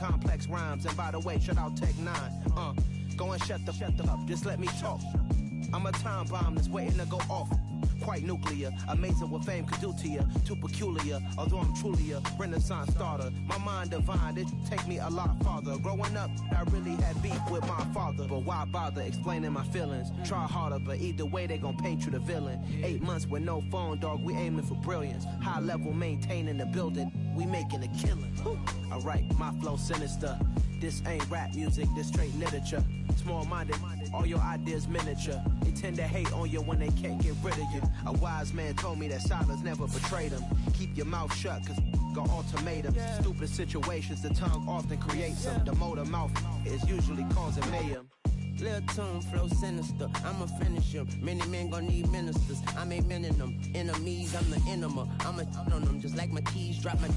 complex rhymes. And by the way, shout out Tech 9. Go and shut the up, just let me talk. I'm a time bomb that's waiting to go off. Quite nuclear, amazing what fame could do to you. Too peculiar, although I'm truly a renaissance starter. My mind divine, it take me a lot farther. Growing up, I really had beef with my father. But why bother explaining my feelings? Try harder, but either way they gon' paint you the villain. 8 months with no phone, dog, we aiming for brilliance. High level maintaining the building, we making a killing. Alright, my flow sinister. This ain't rap music, this straight literature. Small-minded, all your ideas miniature. They tend to hate on you when they can't get rid of you. A wise man told me that silence never betrayed him. Keep your mouth shut, cause got ultimatums. Stupid situations, the tongue often creates them. The motor mouth is usually causing mayhem. Lil' tune, flow sinister, I'ma finish him. Many men gon' need ministers, I'm a men in them. Enemies, I'm the enema, I'ma on them. Just like my keys, drop my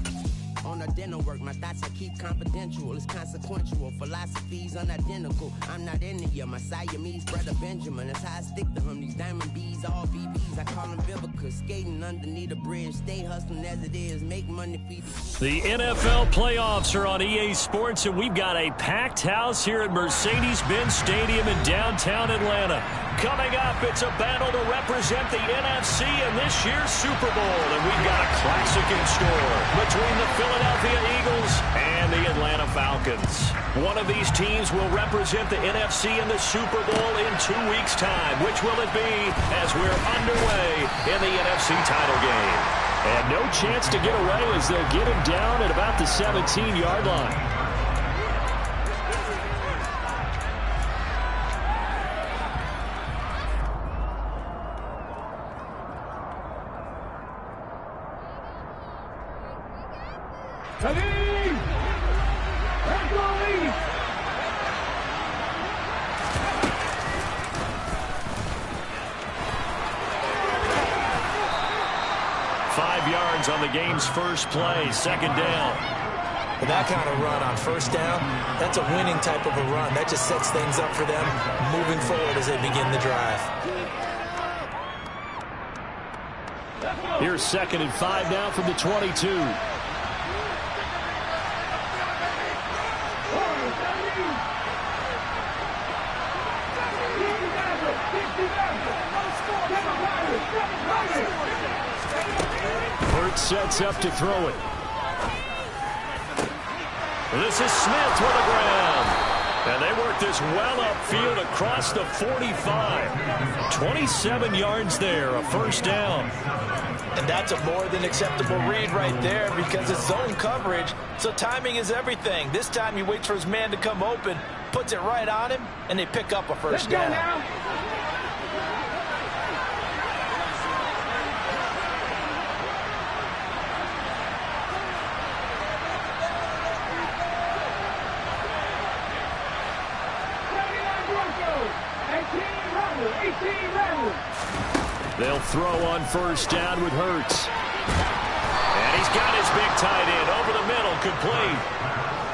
on the dinner work. My thoughts I keep confidential, it's consequential. Philosophies unidentical, I'm not into you. My Siamese brother Benjamin, that's how I stick to him. These diamond bees, all BBs, I call them Vivica. Skating underneath a bridge, stay hustling as it is, make money feed the NFL playoffs are on EA Sports, and we've got a packed house here at Mercedes-Benz Stadium in downtown Atlanta. Coming up, it's a battle to represent the NFC in this year's Super Bowl, and we've got a classic in store between the Philadelphia Eagles and the Atlanta Falcons. One of these teams will represent the NFC in the Super Bowl in 2 weeks' time. Which will it be as we're underway in the NFC title game? And no chance to get away as they'll get him down at about the 17-yard line. On the game's first play, second down. That kind of run on first down, that's a winning type of a run. That just sets things up for them moving forward as they begin the drive. Here's 2nd and 5 now from the 22. Sets up to throw it. This is Smith with the ground. And they work this well upfield across the 45. 27 yards there, a first down. And that's a more than acceptable read right there because it's zone coverage, so timing is everything. This time he waits for his man to come open, puts it right on him, and they pick up a first down. They'll throw on first down with Hurts. And he's got his big tight end over the middle, complete.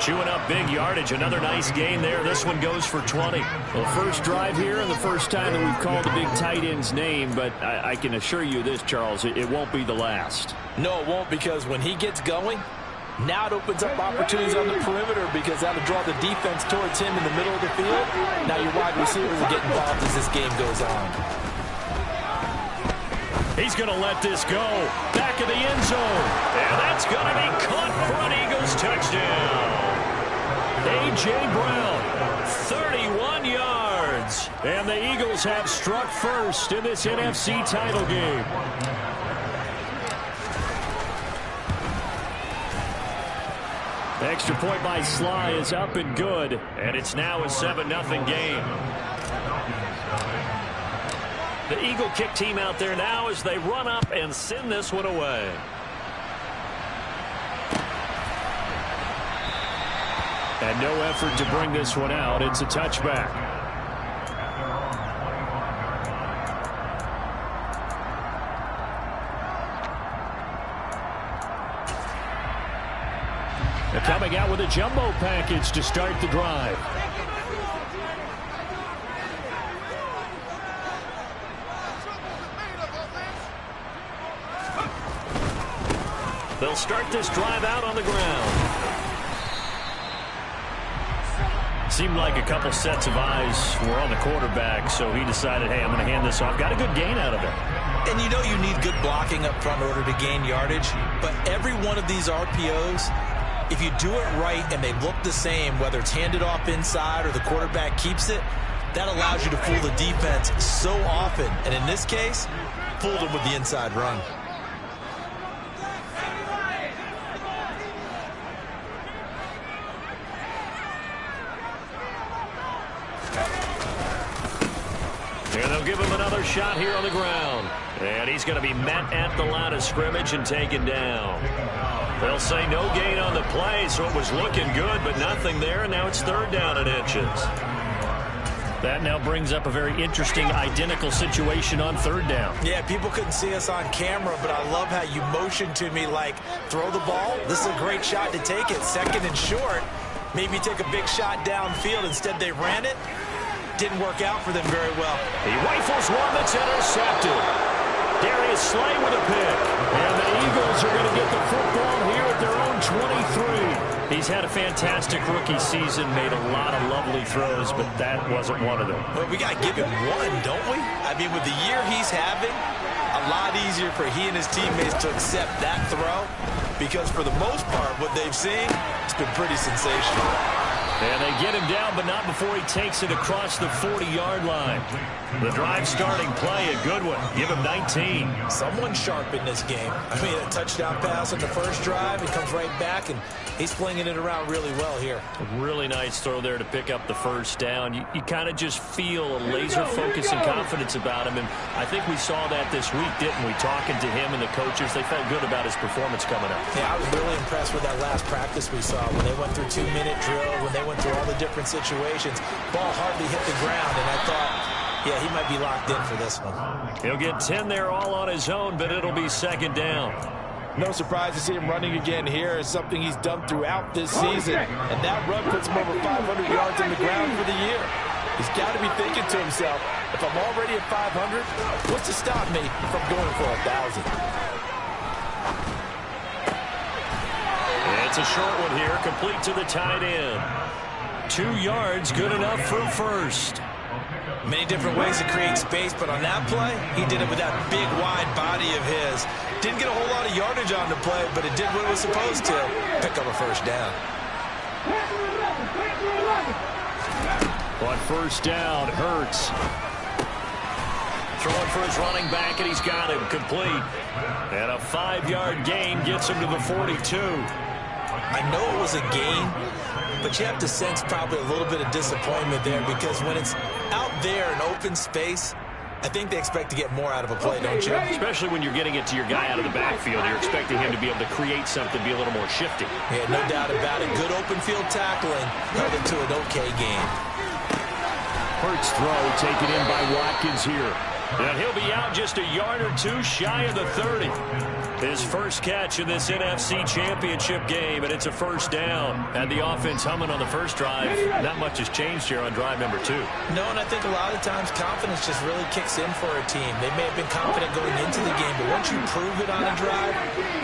Chewing up big yardage, another nice gain there. This one goes for 20. Well, first drive here and the first time that we've called the big tight end's name, but I can assure you this, Charles, it won't be the last. No, it won't, because when he gets going, now it opens up opportunities on the perimeter because that'll draw the defense towards him in the middle of the field. Now your wide receivers will get involved as this game goes on. He's going to let this go. Back of the end zone. And that's going to be caught for an Eagles touchdown. A.J. Brown, 31 yards. And the Eagles have struck first in this NFC title game. Extra point by Sly is up and good. And it's now a 7-0 game. The Eagle kick team out there now as they run up and send this one away. And no effort to bring this one out. It's a touchback. They're coming out with a jumbo package to start the drive. They'll start this drive out on the ground. Seemed like a couple sets of eyes were on the quarterback, so he decided, hey, I'm going to hand this off. Got a good gain out of it. And you know you need good blocking up front in order to gain yardage, but every one of these RPOs, if you do it right and they look the same, whether it's handed off inside or the quarterback keeps it, that allows you to fool the defense so often. And in this case, fooled them with the inside run. And they'll give him another shot here on the ground. And he's going to be met at the line of scrimmage and taken down. They'll say no gain on the play, so it was looking good, but nothing there, and now it's 3rd down and inches. That now brings up a very interesting identical situation on 3rd down. Yeah, people couldn't see us on camera, but I love how you motioned to me like, throw the ball. This is a great shot to take it. 2nd and short. Maybe take a big shot downfield. Instead, they ran it. Didn't work out for them very well. He rifles one that's intercepted. Darius Slay with a pick. And the Eagles are going to get the football here at their own 23. He's had a fantastic rookie season, made a lot of lovely throws, but that wasn't one of them. Well, we got to give him one, don't we? I mean, with the year he's having, a lot easier for he and his teammates to accept that throw, because for the most part, what they've seen, it's been pretty sensational. And they get him down, but not before he takes it across the 40-yard line. The drive starting play, a good one. Give him 19. Someone sharp in this game. I mean, a touchdown pass on the first drive. He comes right back, and he's flinging it around really well here. A really nice throw there to pick up the first down. You kind of just feel a laser focus and confidence about him, and I think we saw that this week, didn't we? Talking to him and the coaches, they felt good about his performance coming up. Yeah, I was really impressed with that last practice we saw when they went through 2-minute drill, when they went through all the different situations. Ball hardly hit the ground, and I thought, yeah, he might be locked in for this one. He'll get 10 there all on his own, but it'll be 2nd down. No surprise to see him running again here. It's something he's done throughout this season, and that run puts him over 500 yards on the ground for the year. He's got to be thinking to himself, if I'm already at 500, what's to stop me from going for 1,000? It's a short one here, complete to the tight end. 2 yards, good enough for a first. Many different ways to create space, but on that play, he did it with that big, wide body of his. Didn't get a whole lot of yardage on the play, but it did what it was supposed to. Pick up a first down. On first down, Hurts. Throwing for his running back, and he's got him complete. And a 5-yard gain gets him to the 42. I know it was a gain, but you have to sense probably a little bit of disappointment there, because when it's out there in open space, I think they expect to get more out of a play, don't you? Especially when you're getting it to your guy out of the backfield. You're expecting him to be able to create something, be a little more shifty. Yeah, no doubt about it. Good open field tackling held it to an okay game. Hurts throw taken in by Watkins here. And he'll be out just a yard or two shy of the 30. His first catch in this NFC Championship game, and it's a first down. Had the offense humming on the first drive. Not much has changed here on drive number 2. No, and I think a lot of times confidence just really kicks in for a team. They may have been confident going into the game, but once you prove it on a drive,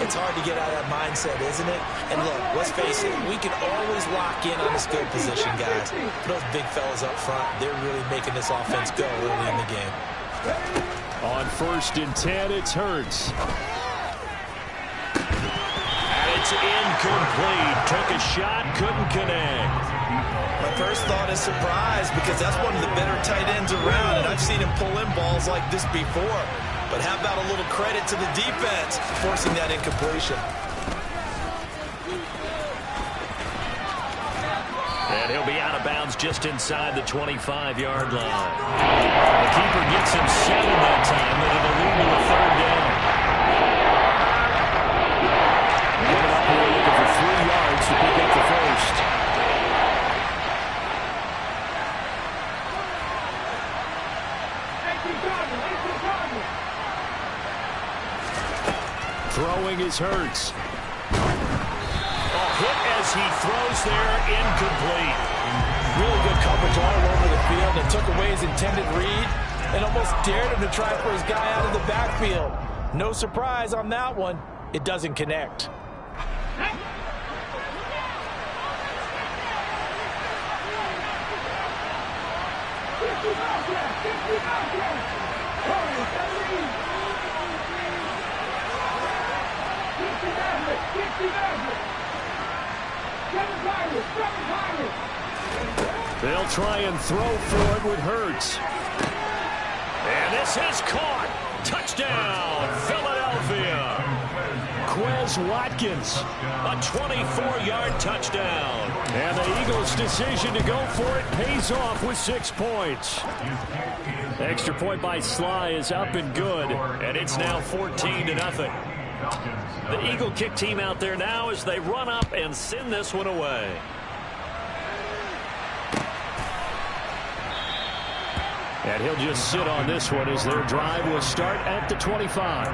it's hard to get out of that mindset, isn't it? And look, let's face it, we can always lock in on a skill position, guys. Those big fellas up front, they're really making this offense go early in the game. On 1st and 10, it's Hurts. And it's incomplete. Took a shot, couldn't connect. My first thought is surprise, because that's one of the better tight ends around, and I've seen him pull in balls like this before. But how about a little credit to the defense forcing that incompletion? And he'll be out of bounds just inside the 25-yard line. The keeper gets him 7 that time, but it'll lead to a 3rd down. Coming up here looking for 3 yards to pick up the first. Throwing is Hurts. Hit as he throws there, incomplete. Really good coverage all over the field, and took away his intended read and almost dared him to try for his guy out of the backfield. No surprise on that one. It doesn't connect. They'll try and throw for it with Hurts. And this is caught. Touchdown, Philadelphia. Quez Watkins, a 24-yard touchdown. And the Eagles' decision to go for it pays off with 6 points. Extra point by Sly is up and good, and it's now 14-0. The Eagle kick team out there now as they run up and send this one away. And he'll just sit on this one as their drive will start at the 25.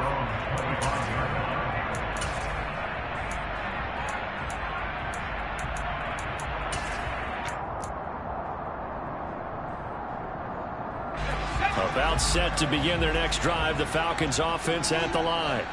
About set to begin their next drive, the Falcons offense at the line.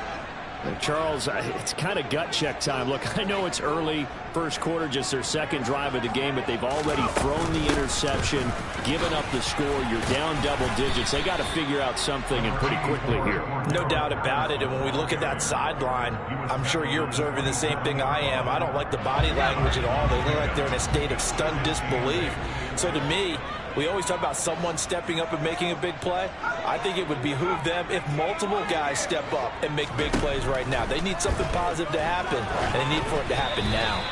And Charles, it's kind of gut check time. Look, I know it's early, first quarter, just their second drive of the game, but they've already thrown the interception, given up the score. You're down double digits. They got to figure out something, and pretty quickly here. No doubt about it. And when we look at that sideline, I'm sure you're observing the same thing I am. I don't like the body language at all. They look like they're in a state of stunned disbelief. So to me, we always talk about someone stepping up and making a big play. I think it would behoove them if multiple guys step up and make big plays right now. They need something positive to happen, and they need for it to happen now.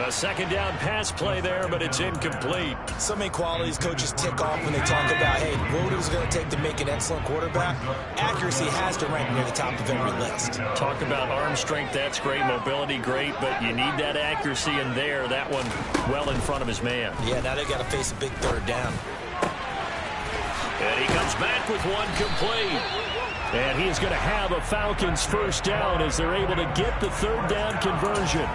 A second down pass play there, but it's incomplete. So many qualities coaches tick off when they talk about, hey, what is it going to take to make an excellent quarterback? Accuracy has to rank near the top of every list. Talk about arm strength, that's great. Mobility, great, but you need that accuracy in there. That one well in front of his man. Yeah, now they got to face a big third down. And he comes back with one complete. And he's going to have a Falcons first down as they're able to get the third down conversion.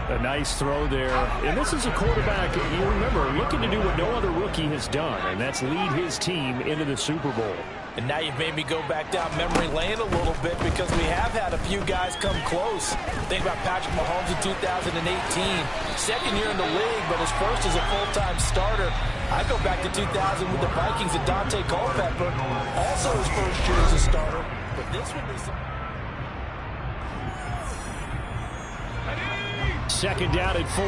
A nice throw there. And this is a quarterback, you remember, looking to do what no other rookie has done, and that's lead his team into the Super Bowl. And now you've made me go back down memory lane a little bit because we have had a few guys come close. Think about Patrick Mahomes in 2018. Second year in the league, but his first as a full-time starter. I go back to 2000 with the Vikings and Dante Culpepper. Also his first year as a starter. But this would be some... Second down and 4.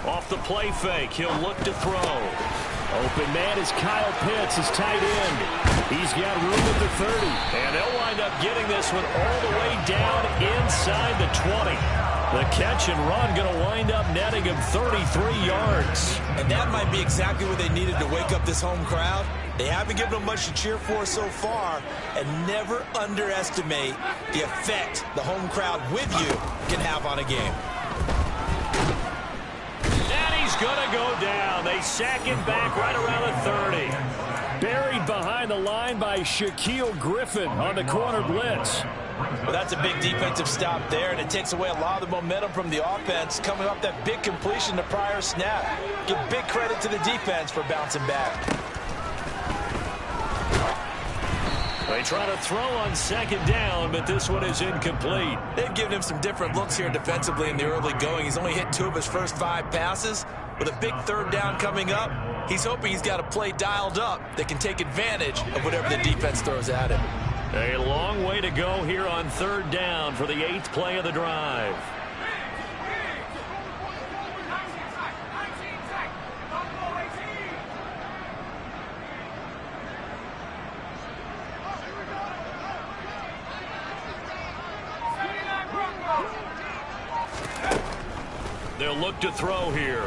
Off the play fake, he'll look to throw. Open man is Kyle Pitts, his tight end. He's got room at the 30. And they'll wind up getting this one all the way down inside the 20. The catch and run going to wind up netting him 33 yards. And that might be exactly what they needed to wake up this home crowd. They haven't given them much to cheer for so far, and never underestimate the effect the home crowd with you can have on a game. And he's going to go down. They sack him back right around the 30. Buried behind the line by Shaquille Griffin on the corner blitz. Well, that's a big defensive stop there, and it takes away a lot of the momentum from the offense coming off that big completion the prior snap. Give big credit to the defense for bouncing back. They try to throw on second down, but this one is incomplete. They've given him some different looks here defensively in the early going. He's only hit 2 of his first 5 passes. With a big third down coming up, he's hoping he's got a play dialed up that can take advantage of whatever the defense throws at him. A long way to go here on third down for the 8th play of the drive. They'll look to throw here.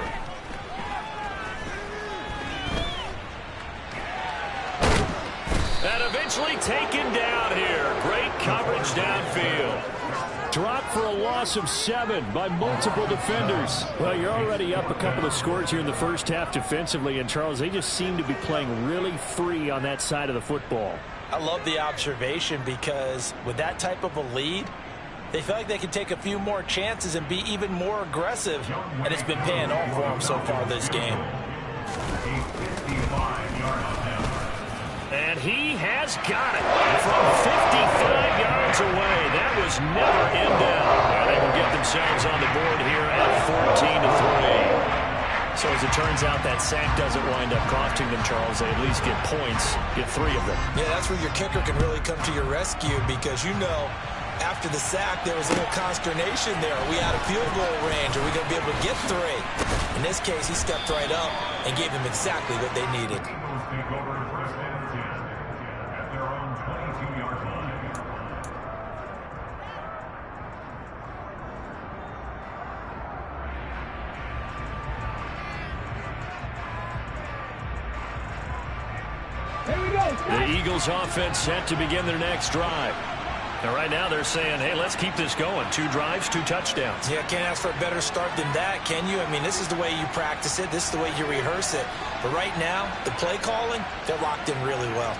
And eventually taken down here. Great coverage downfield. Dropped for a loss of 7 by multiple defenders. Well, you're already up a couple of scores here in the first half defensively, and Charles, they just seem to be playing really free on that side of the football. I love the observation because with that type of a lead, they feel like they can take a few more chances and be even more aggressive, and it's been paying off for them so far this game. And he has got it from 55 yards away. That was never in doubt. And they will get themselves on the board here at 14-3. So as it turns out, that sack doesn't wind up costing them, Charles. They at least get points, get 3 of them. Yeah, that's where your kicker can really come to your rescue because, you know, after the sack, there was a little consternation there. Are we out of field goal range? Are we going to be able to get 3? In this case, he stepped right up and gave them exactly what they needed. The Eagles offense set to begin their next drive. Now, right now, they're saying, hey, let's keep this going. 2 drives, 2 touchdowns. Yeah, can't ask for a better start than that, can you? I mean, this is the way you practice it. This is the way you rehearse it. But right now, the play calling, they're locked in really well.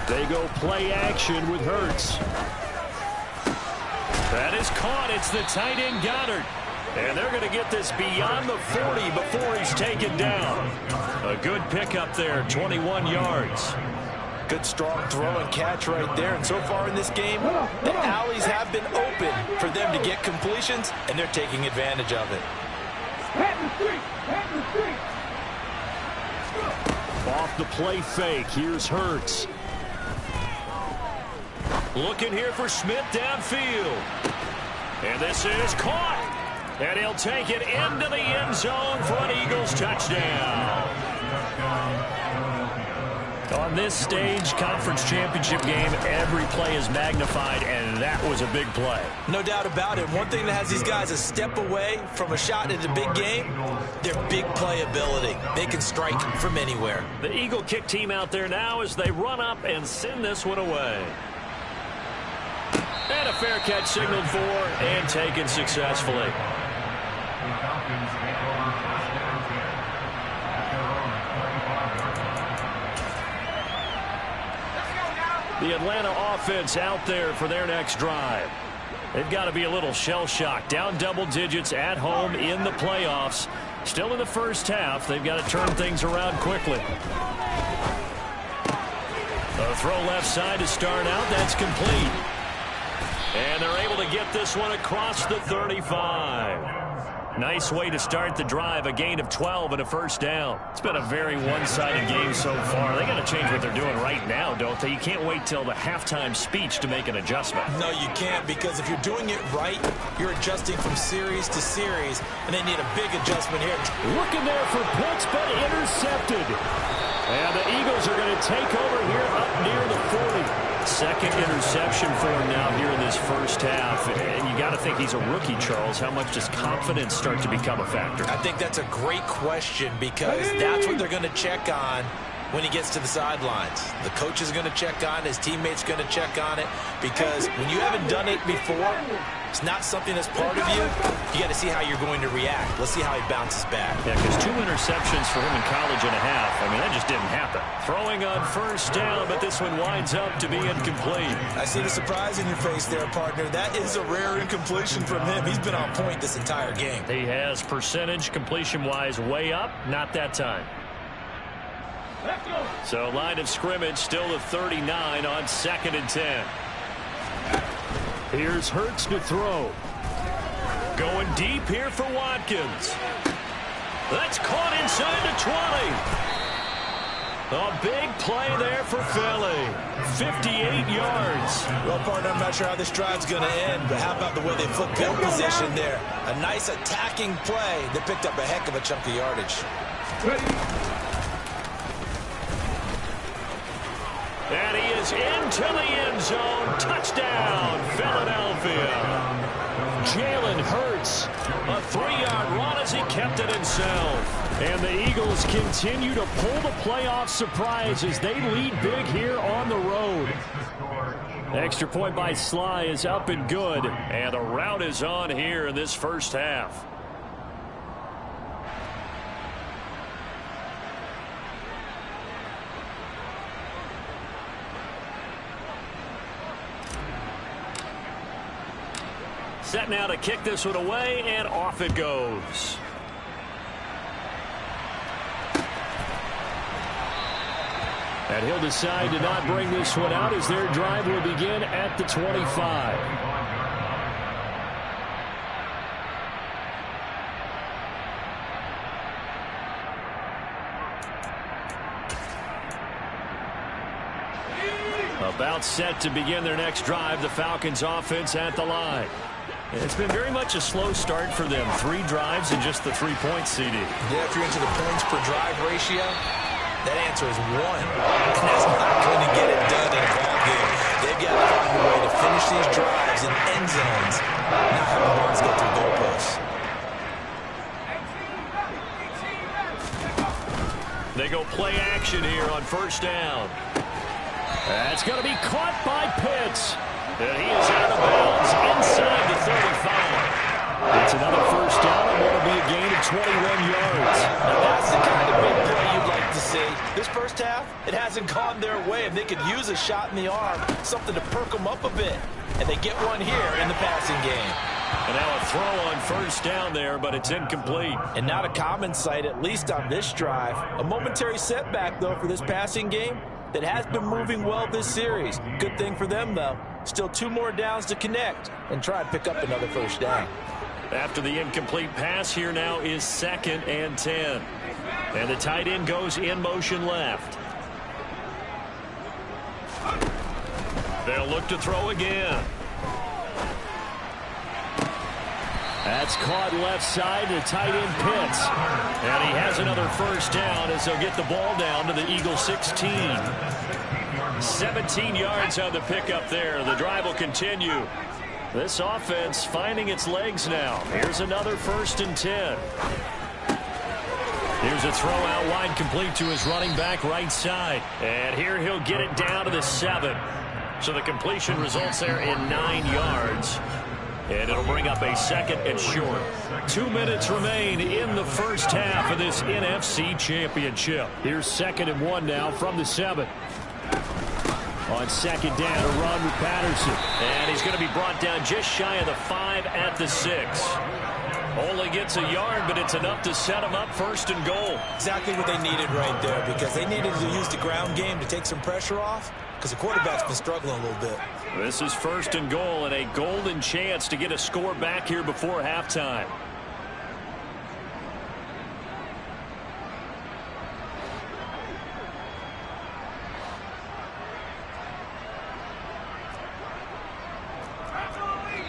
They go play action with Hurts. That is caught. It's the tight end Goddard. And they're going to get this beyond the 40 before he's taken down. A good pickup there, 21 yards. Good strong throw and catch right there. And so far in this game, the alleys have been open for them to get completions, and they're taking advantage of it. Off the play fake, here's Hurts. Looking here for Smith downfield. And this is caught. And he'll take it into the end zone for an Eagles touchdown. On this stage, conference championship game, every play is magnified, and that was a big play. No doubt about it. One thing that has these guys a step away from a shot at a big game, their big play ability. They can strike from anywhere. The Eagle kick team out there now as they run up and send this one away. And a fair catch signaled for and taken successfully. The Atlanta offense out there for their next drive. They've got to be a little shell-shocked. Down double digits at home in the playoffs. Still in the first half. They've got to turn things around quickly. A throw left side to start out. That's complete. And they're able to get this one across the 35. Nice way to start the drive, a gain of 12 and a first down. It's been a very one-sided game so far. They got to change what they're doing right now, don't they? You can't wait till the halftime speech to make an adjustment. No, you can't, because if you're doing it right, you're adjusting from series to series, and they need a big adjustment here. Looking there for Pitts, but intercepted. And the Eagles are going to take over here up near the 40. Second interception for him now here in this first half. And you got to think he's a rookie, Charles. How much does confidence start to become a factor? I think that's a great question, because that's what they're going to check on when he gets to the sidelines. The coach is going to check on it. His teammates going to check on it, because when you haven't done it before, it's not something that's part of you. You got to see how you're going to react. Let's see how he bounces back. Yeah, because 2 interceptions for him in college and a half. I mean, that just didn't happen. Throwing on first down, but this one winds up to be incomplete. I see the surprise in your face there, partner. That is a rare incompletion from him. He's been on point this entire game. He has percentage completion-wise way up. Not that time. So line of scrimmage still the 39 on 2nd and 10. Here's Hurts to throw. Going deep here for Watkins. That's caught inside the 20. A big play there for Philly. 58 yards. Well, partner, I'm not sure how this drive's going to end, but how about the way they flip field position there? A nice attacking play that picked up a heck of a chunk of yardage. And he is into the end zone. Touchdown, Philadelphia. Jalen Hurts, a 3-yard run as he kept it himself. And the Eagles continue to pull the playoff surprise as they lead big here on the road. Extra point by Sly is up and good. And the rout is on here in this first half. Set now to kick this one away, and off it goes. And he'll decide to not bring this one out as their drive will begin at the 25. About set to begin their next drive, the Falcons offense at the line. It's been very much a slow start for them. 3 drives and just the 3-point CD. Yeah, if you're into the points per drive ratio, that answer is 1. And that's not going to get it done in a ball game. They've got to find a way to finish these drives in end zones, not have the runs go through goalposts. They go play action here on first down. That's going to be caught by Pitts. And he is out of bounds inside the 35. It's another first down and will be a gain of 21 yards. Now that's the kind of big play you'd like to see. This first half, it hasn't gone their way, and they could use a shot in the arm, something to perk them up a bit. And they get one here in the passing game. And now a throw on first down there, but it's incomplete. And not a common sight, at least on this drive. A momentary setback, though, for this passing game that has been moving well this series. Good thing for them, though. Still 2 more downs to connect and try and pick up another first down. After the incomplete pass, here now is 2nd and 10. And the tight end goes in motion left. They'll look to throw again. That's caught left side to tight end Pitts. And he has another first down as they'll get the ball down to the Eagles 16. 17 yards on the pickup there. The drive will continue. This offense finding its legs now. Here's another 1st and 10. Here's a throw out wide complete to his running back right side. And here he'll get it down to the 7. So the completion results there in 9 yards. And it'll bring up a 2nd and short. 2 minutes remain in the first half of this NFC Championship. Here's 2nd and 1 now from the 7. On 2nd down, a run with Patterson. And he's going to be brought down just shy of the 5 at the 6. Only gets a yard, but it's enough to set him up 1st and goal. Exactly what they needed right there, because they needed to use the ground game to take some pressure off, because the quarterback's been struggling a little bit. This is 1st and goal and a golden chance to get a score back here before halftime.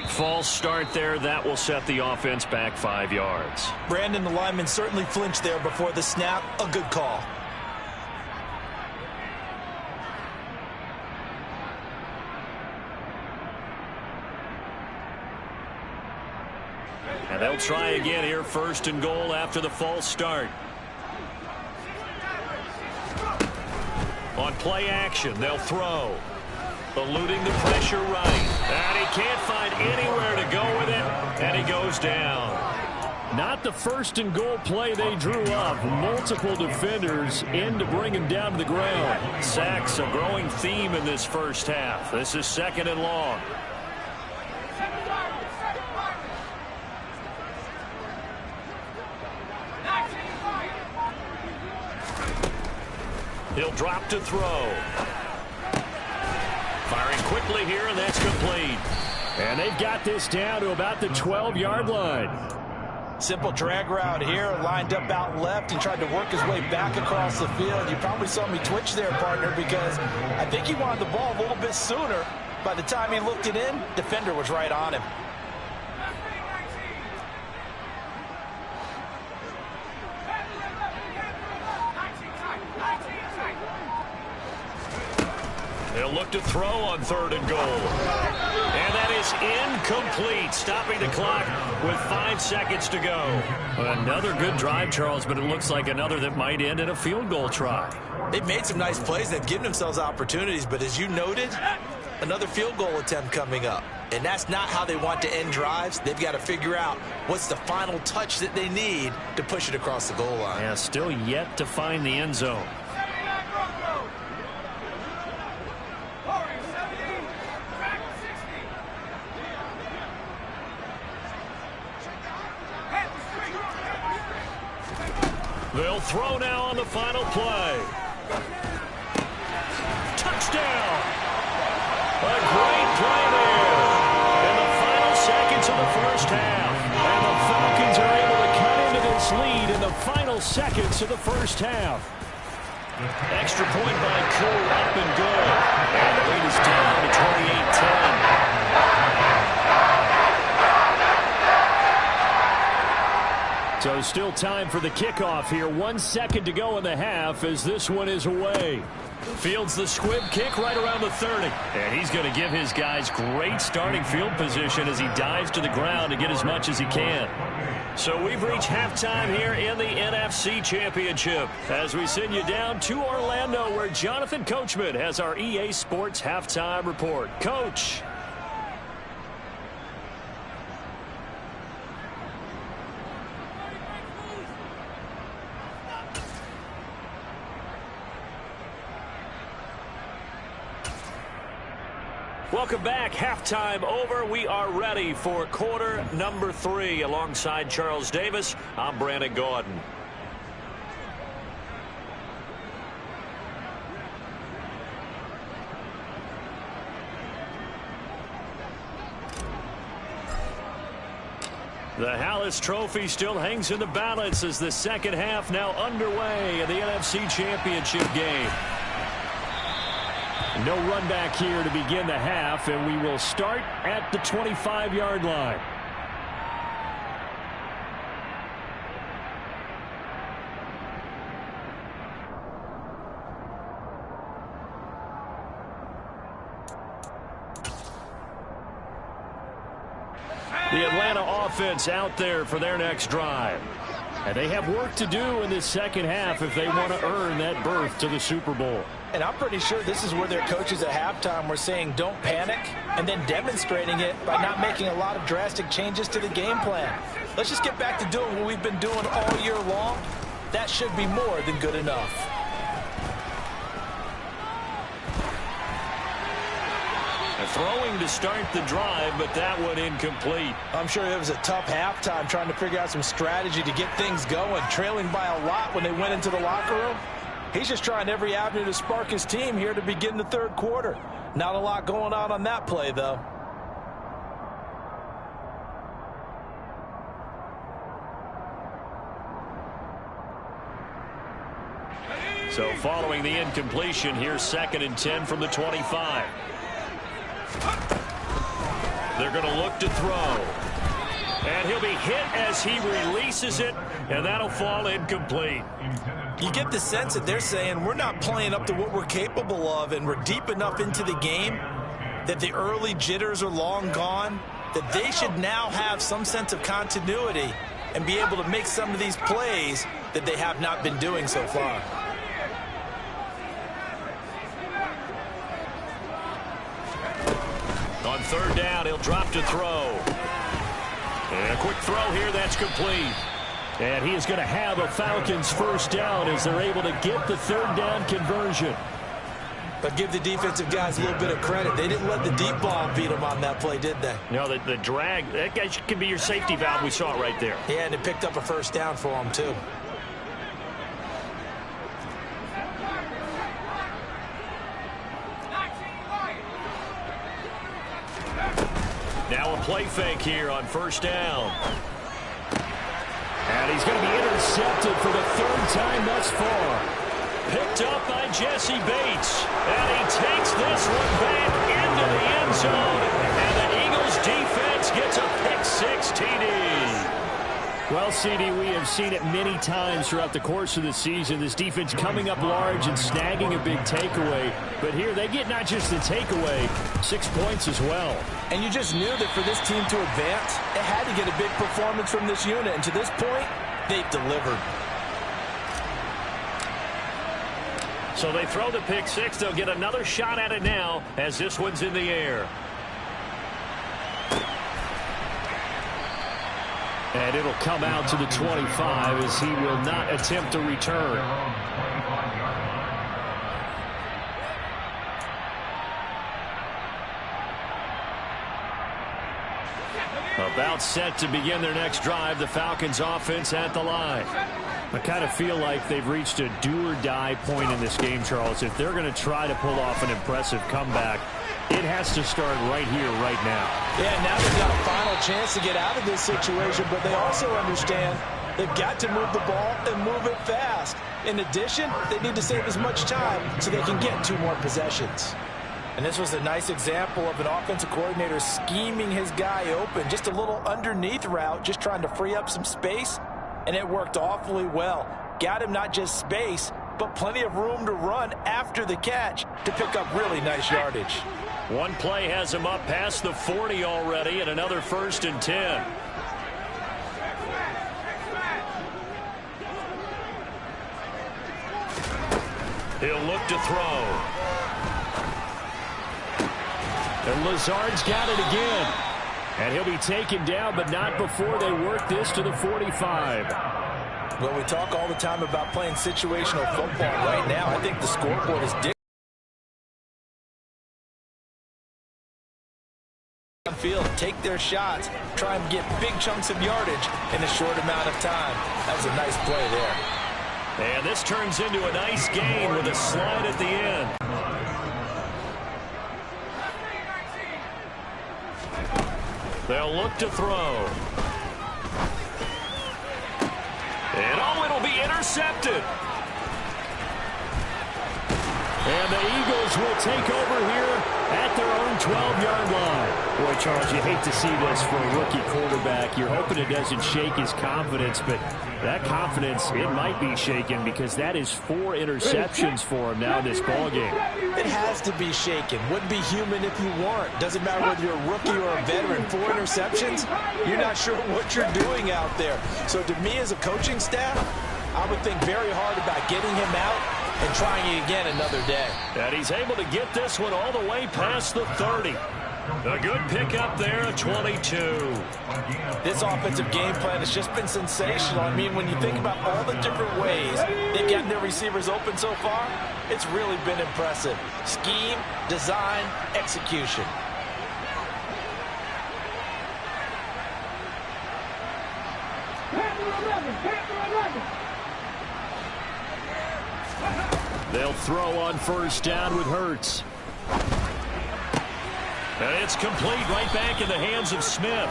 False start there. That will set the offense back 5 yards. Brandon, the lineman, certainly flinched there before the snap. A good call. And they'll try again here, 1st and goal after the false start. On play action, they'll throw. Eluding the pressure right. And he can't find anywhere to go with it. And he goes down. Not the 1st and goal play they drew up. Multiple defenders in to bring him down to the ground. Sacks, a growing theme in this first half. This is 2nd and long. He'll drop to throw. Firing quickly here, and that's complete. And they've got this down to about the 12-yard line. Simple drag route here, lined up out left and tried to work his way back across the field. You probably saw me twitch there, partner, because I think he wanted the ball a little bit sooner. By the time he looked it in, defender was right on him. They'll look to throw on 3rd and goal. And that is incomplete, stopping the clock with 5 seconds to go. Another good drive, Charles, but it looks like another that might end in a field goal try. They've made some nice plays. They've given themselves opportunities, but as you noted, another field goal attempt coming up. And that's not how they want to end drives. They've got to figure out what's the final touch that they need to push it across the goal line. Yeah, still yet to find the end zone. They'll throw now on the final play. down. A great play there in the final seconds of the first half. And the Falcons are able to cut into this lead in the final seconds of the first half. Extra point by Cool, up and good. And the lead is down to 28-10. So still time for the kickoff here. 1 second to go in the half as this one is away. Fields the squib kick right around the 30. And he's going to give his guys great starting field position as he dives to the ground to get as much as he can. So we've reached halftime here in the NFC Championship as we send you down to Orlando where Jonathan Coachman has our EA Sports halftime report. Coach. Welcome back. Halftime over. We are ready for quarter number 3. Alongside Charles Davis, I'm Brandon Gordon. The Hallis Trophy still hangs in the balance as the second half now underway in the NFC Championship game. No run back here to begin the half, and we will start at the 25-yard line. The Atlanta offense out there for their next drive. And they have work to do in this second half if they want to earn that berth to the Super Bowl. And I'm pretty sure this is where their coaches at halftime were saying don't panic and then demonstrating it by not making a lot of drastic changes to the game plan. Let's just get back to doing what we've been doing all year long. That should be more than good enough. Throwing to start the drive, but that one incomplete. I'm sure it was a tough halftime trying to figure out some strategy to get things going, trailing by a lot when they went into the locker room. He's just trying every avenue to spark his team here to begin the third quarter. Not a lot going on that play, though. So following the incompletion, here's 2nd and 10 from the 25. They're going to look to throw. And he'll be hit as he releases it, and that'll fall incomplete. You get the sense that they're saying we're not playing up to what we're capable of, and we're deep enough into the game that the early jitters are long gone, that they should now have some sense of continuity and be able to make some of these plays that they have not been doing so far. On 3rd down, he'll drop to throw. And a quick throw here, that's complete. And he is going to have a Falcons first down as they're able to get the 3rd down conversion. But give the defensive guys a little bit of credit. They didn't let the deep ball beat them on that play, did they? No, the drag, that guy could be your safety valve. We saw it right there. Yeah, and it picked up a first down for them, too. Now a play fake here on 1st down. And he's going to be intercepted for the 3rd time thus far. Picked up by Jesse Bates. And he takes this one back into the end zone. And the Eagles defense gets a pick-6 TD. Well, CD, we have seen it many times throughout the course of the season. This defense coming up large and snagging a big takeaway. But here they get not just the takeaway, 6 points as well. And you just knew that for this team to advance, it had to get a big performance from this unit. And to this point, they've delivered. So they throw the pick-6. They'll get another shot at it now as this one's in the air. And it'll come out to the 25 as he will not attempt to return. About set to begin their next drive, the Falcons offense at the line. I kind of feel like they've reached a do-or-die point in this game, Charles. If they're going to try to pull off an impressive comeback, it has to start right here, right now. Yeah, now they've got a final chance to get out of this situation, but they also understand they've got to move the ball and move it fast. In addition, they need to save as much time so they can get 2 more possessions. And this was a nice example of an offensive coordinator scheming his guy open. Just a little underneath route, just trying to free up some space, and it worked awfully well. Got him not just space, but plenty of room to run after the catch to pick up really nice yardage. One play has him up past the 40 already, and another 1st and 10. He'll look to throw. And Lazard's got it again. And he'll be taken down, but not before they work this to the 45. Well, we talk all the time about playing situational football. Right now, I think the scoreboard is dictating. Field, take their shots, try and get big chunks of yardage in a short amount of time. That was a nice play there. And this turns into a nice gain with a slide at the end. They'll look to throw. And it'll be intercepted. And the Eagles will take over here at their own 12-yard line. Boy, Charles, you hate to see this for a rookie quarterback. You're hoping it doesn't shake his confidence, but that confidence, it might be shaken because that is 4 interceptions for him now in this ballgame. It has to be shaken. Wouldn't be human if you weren't. Doesn't matter whether you're a rookie or a veteran. 4 interceptions, you're not sure what you're doing out there. So to me as a coaching staff, I would think very hard about getting him out and trying it again another day. And he's able to get this one all the way past the 30. A good pickup there at 22. This offensive game plan has just been sensational. I mean, when you think about all the different ways they've gotten their receivers open so far, it's really been impressive. Scheme, design, execution. They'll throw on 1st down with Hurts. And it's complete right back in the hands of Smith.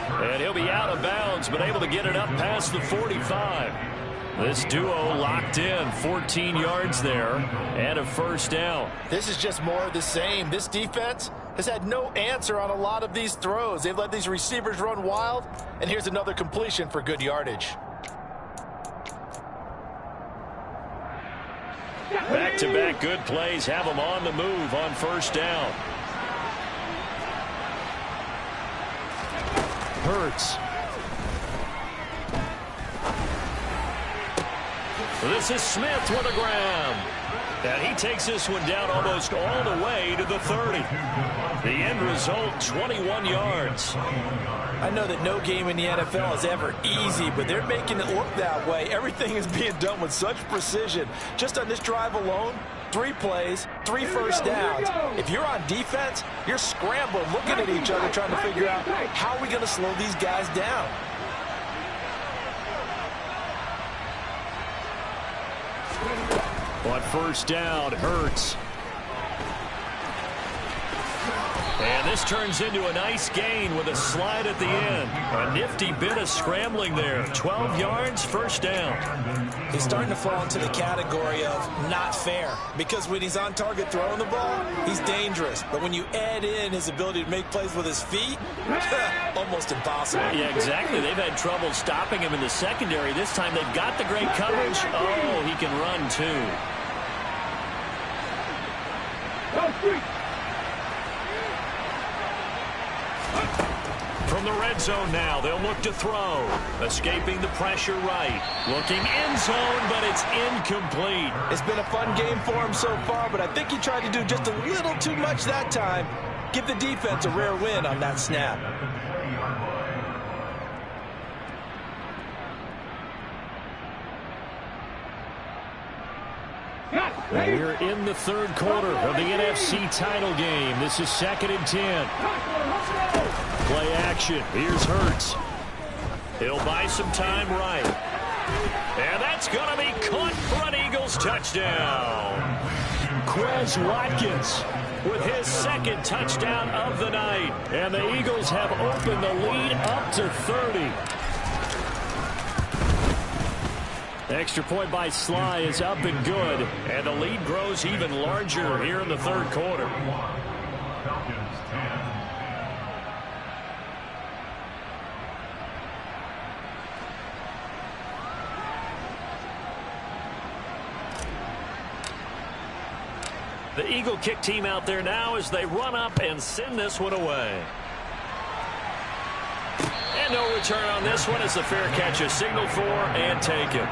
And he'll be out of bounds, but able to get it up past the 45. This duo locked in, 14 yards there, and a 1st down. This is just more of the same. This defense has had no answer on a lot of these throws. They've let these receivers run wild, and here's another completion for good yardage. Back-to-back good plays have them on the move on 1st down. Hurts. This is Smith with a grab. And he takes this one down almost all the way to the 30. The end result, 21 yards. I know that no game in the NFL is ever easy, but they're making it look that way. Everything is being done with such precision. Just on this drive alone, 3 plays, 3 1st downs. If you're on defense, you're scrambling, looking at each other, trying to figure out how are we going to slow these guys down. On 1st down, Hurts. And this turns into a nice gain with a slide at the end. A nifty bit of scrambling there. 12 yards, 1st down. He's starting to fall into the category of not fair, because when he's on target throwing the ball, he's dangerous. But when you add in his ability to make plays with his feet, almost impossible. Yeah, exactly. They've had trouble stopping him in the secondary. This time they've got the great coverage. Oh, he can run too. From the red zone now, they'll look to throw. Escaping the pressure right. Looking end zone, but it's incomplete. It's been a fun game for him so far, but I think he tried to do just a little too much that time. Give the defense a rare win on that snap. Well, we're in the 3rd quarter of the NFC title game. This is 2nd and 10. Play action. Here's Hurts. He'll buy some time right. And that's going to be caught for an Eagles touchdown. Quez Watkins with his second touchdown of the night. And the Eagles have opened the lead up to 30. Extra point by Sly is up and good. And the lead grows even larger here in the third quarter. The Eagle kick team out there now as they run up and send this one away. And no return on this one as the fair catch is signaled for and taken.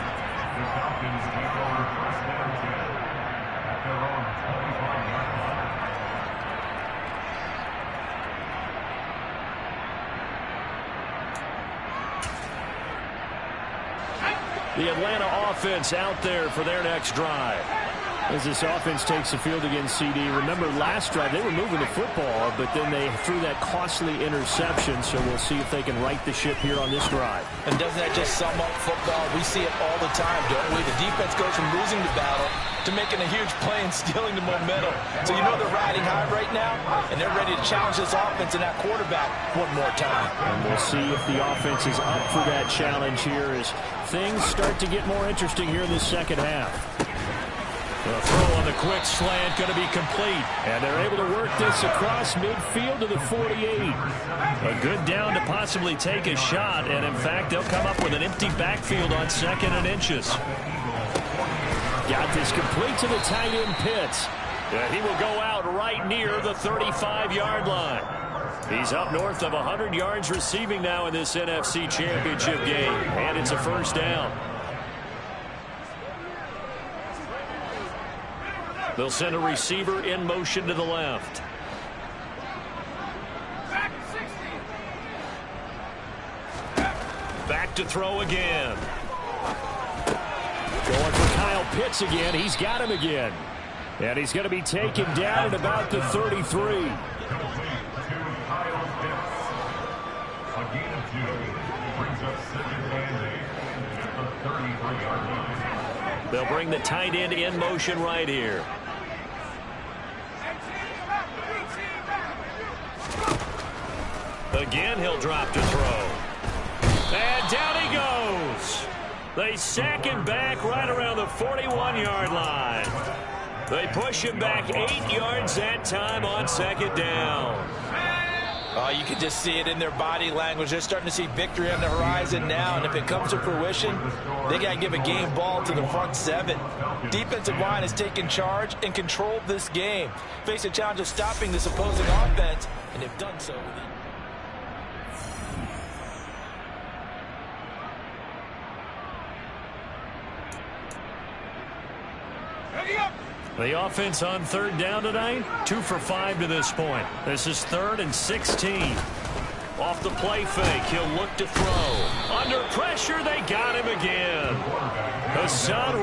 The Atlanta offense out there for their next drive. As this offense takes the field against CD, remember last drive they were moving the football, but then they threw that costly interception, so we'll see if they can right the ship here on this drive. And doesn't that just sum up football? We see it all the time, don't we? The defense goes from losing the battle to making a huge play and stealing the momentum. So you know they're riding high right now, and they're ready to challenge this offense and that quarterback one more time. And we'll see if the offense is up for that challenge here as things start to get more interesting here in the second half. The throw on the quick slant going to be complete. And they're able to work this across midfield to the 48. A good down to possibly take a shot. And, in fact, they'll come up with an empty backfield on 2nd and inches. Got this complete to the tight end Pitts. And he will go out right near the 35-yard line. He's up north of 100 yards receiving now in this NFC Championship game. And it's a first down. They'll send a receiver in motion to the left. Back to throw again. Going for Kyle Pitts again. He's got him again. And he's going to be taken down at about the 33. They'll bring the tight end in motion right here. Again, he'll drop to throw. And down he goes. They sack him back right around the 41-yard line. They push him back 8 yards that time on 2nd down. Oh, you can just see it in their body language. They're starting to see victory on the horizon now, and if it comes to fruition, they got to give a game ball to the front 7. Defensive line has taken charge and controlled this game. Face a challenge of stopping this opposing offense, and they've done so. The offense on 3rd down tonight, 2 for 5 to this point. This is 3rd and 16. Off the play fake, he'll look to throw. Under pressure, they got him again. Hassan